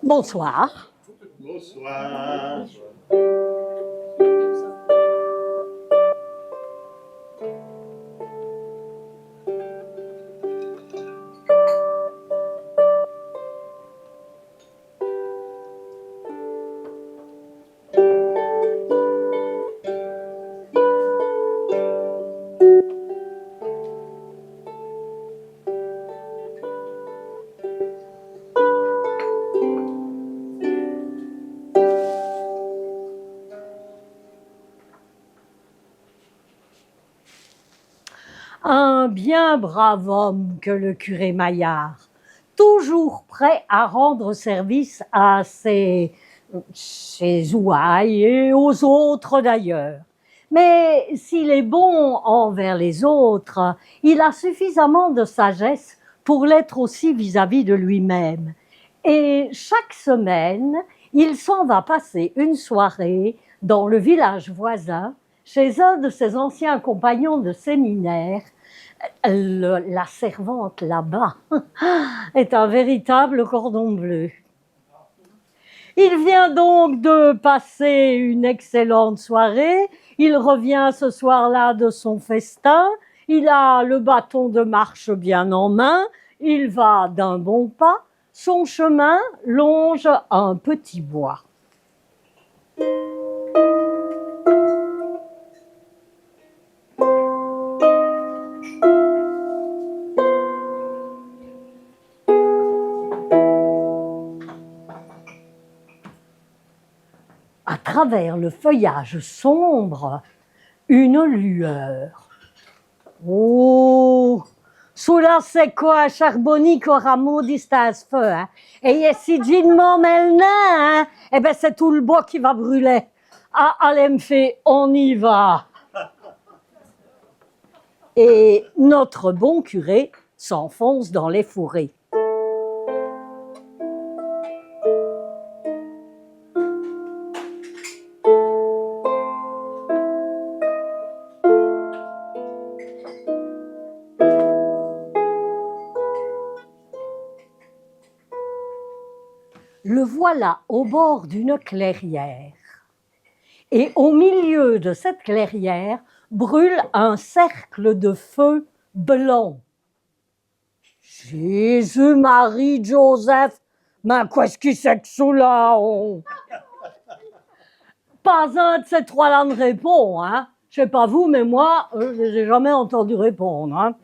Bonsoir. Bonsoir. Un bien brave homme que le curé Maillard, toujours prêt à rendre service à ses ouailles et aux autres d'ailleurs. Mais s'il est bon envers les autres, il a suffisamment de sagesse pour l'être aussi vis-à-vis de lui-même. Et chaque semaine, il s'en va passer une soirée dans le village voisin, chez un de ses anciens compagnons de séminaire. La servante là-bas est un véritable cordon bleu. Il vient donc de passer une excellente soirée. Il revient ce soir-là de son festin. Il a le bâton de marche bien en main. Il va d'un bon pas. Son chemin longe un petit bois. À travers le feuillage sombre, une lueur. Oh, sous-là, c'est quoi, charbonique au rameau d'Istas feu, hein? Et si Jean m'emmène, hein? Eh ben, c'est tout le bois qui va brûler. Ah, allez, me fait, on y va. Et notre bon curé s'enfonce dans les fourrés. Le voilà au bord d'une clairière. Et au milieu de cette clairière brûle un cercle de feu blanc. Jésus, Marie, Joseph, mais qu'est-ce qui c'est que cela? Pas un de ces trois-là ne répond, hein. Je sais pas vous, mais moi, je les ai jamais entendu répondre, hein.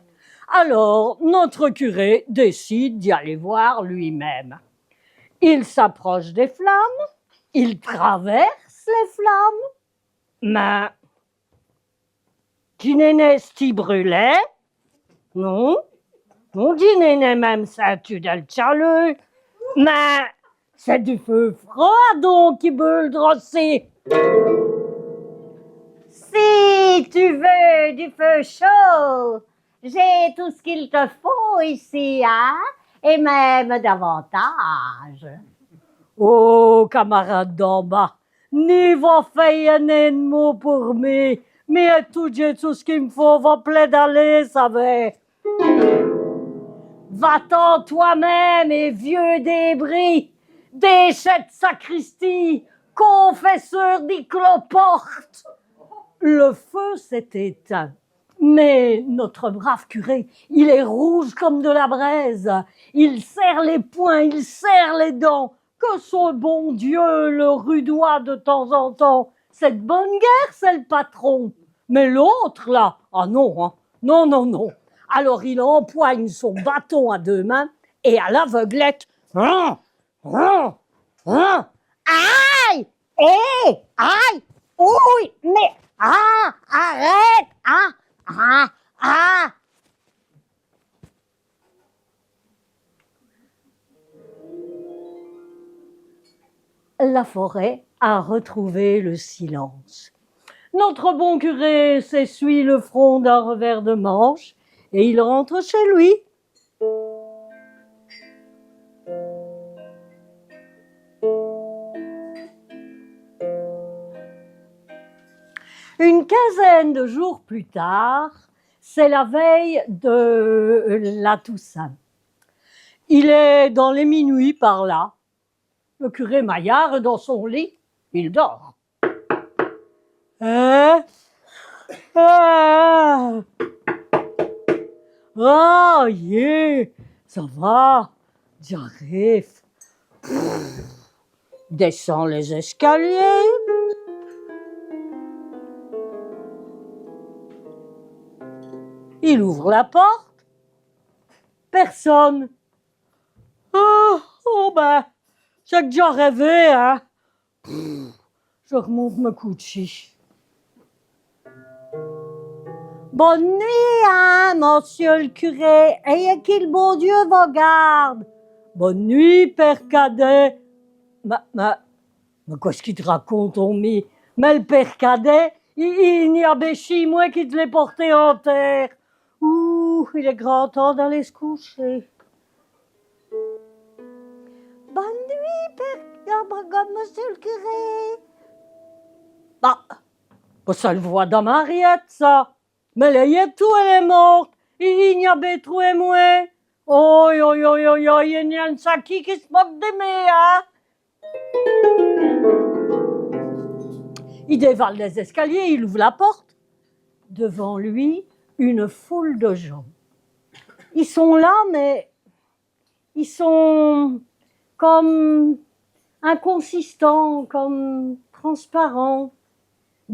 Alors, notre curé décide d'y aller voir lui-même. Il s'approche des flammes, il traverse les flammes, mais qui n'est sti brûlait? Non, non, qui n'est même ça tu le chaleux, mais c'est du feu froid donc qui brûle drosser. Si tu veux du feu chaud, j'ai tout ce qu'il te faut ici, hein, et même davantage. Oh, camarade d'en bas, ni va faire un mot pour moi, mais j'ai tout ce qu'il me faut, va plaider, ça va. Va-t'en toi-même et vieux débris, déchet de sacristie, confesseur des cloportes. Le feu s'est éteint. Mais notre brave curé, il est rouge comme de la braise. Il serre les poings, il serre les dents. Que son bon Dieu le rudoie de temps en temps. Cette bonne guerre, c'est le patron. Mais l'autre, là, ah non, hein. Non, non, non. Alors il empoigne son bâton à deux mains et à l'aveuglette, aïe, aïe, oui, mais arrête, La forêt a retrouvé le silence. Notre bon curé s'essuie le front d'un revers de manche et il rentre chez lui. Une quinzaine de jours plus tard, c'est la veille de la Toussaint. Il est dans les minuit par là. le curé Maillard est dans son lit, il dort. Hein? Ah! Oh, yeah, ça va, j'arrive. Descends les escaliers. Il ouvre la porte. Personne. Oh ben, j'ai déjà rêvé, hein. Je remonte me coucher. Bonne nuit, hein, monsieur le curé. Et qu'il bon Dieu vous garde. Bonne nuit, père Cadet. Mais qu'est-ce qu'il te raconte, on mit? Mais le père Cadet, il n'y a béchi, moi qui te l'ai porté en terre. Ouh, il est grand temps d'aller se coucher. Bonne nuit, monsieur le curé. Bah, ça le voit dans Mariette, ça. Mais là, tout, elle est morte. Il n'y a bé troué moi. Oh, il y a une saki qui se moque de moi, hein. Il dévale les escaliers, il ouvre la porte. Devant lui, une foule de gens. Ils sont là, mais ils sont comme inconsistants, comme transparents.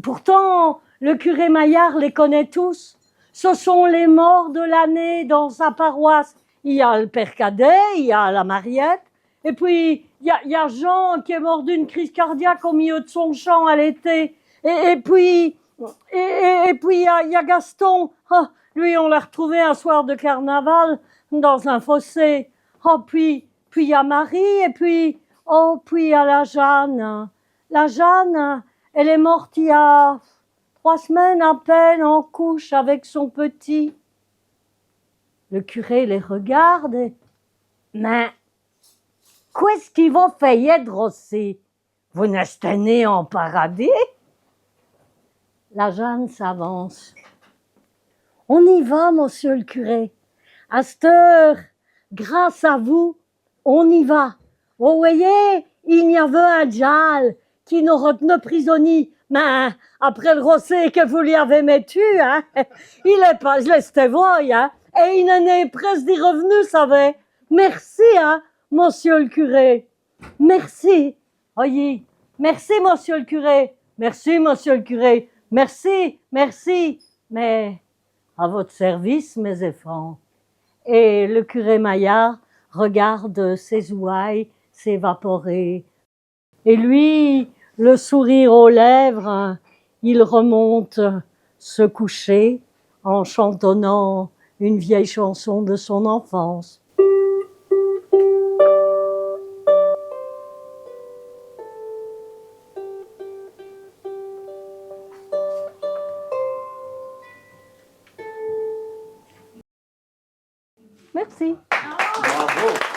Pourtant, le curé Maillard les connaît tous. Ce sont les morts de l'année dans sa paroisse. Il y a le père Cadet, il y a la Mariette, et puis il y a Jean qui est mort d'une crise cardiaque au milieu de son champ à l'été. Et puis il y a Gaston. Oh, lui, on l'a retrouvé un soir de carnaval dans un fossé. Oh, puis il y a Marie, et puis il y a la Jeanne. La Jeanne, elle est morte il y a 3 semaines à peine en couche avec son petit. Le curé les regarde et... Mais qu'est-ce qu'ils vont faire aussi? Vous n'êtes pas né en paradis? La Jeanne s'avance. On y va, monsieur le curé. À cette heure, grâce à vous, on y va. Vous voyez, il y avait un djal qui nous retenait prisonniers. Mais après le procès que vous lui avez mettu, hein, il est pas, je l'ai voir, hein, et il en est presque des revenus, ça va. Merci, hein, monsieur le curé. Merci. Voyez, merci, monsieur le curé. Merci, monsieur le curé. Merci, merci. Mais à votre service, mes enfants. Et le curé Maillard regarde ses ouailles s'évaporer. Et lui, le sourire aux lèvres, il remonte se coucher en chantonnant une vieille chanson de son enfance. Merci. Bravo.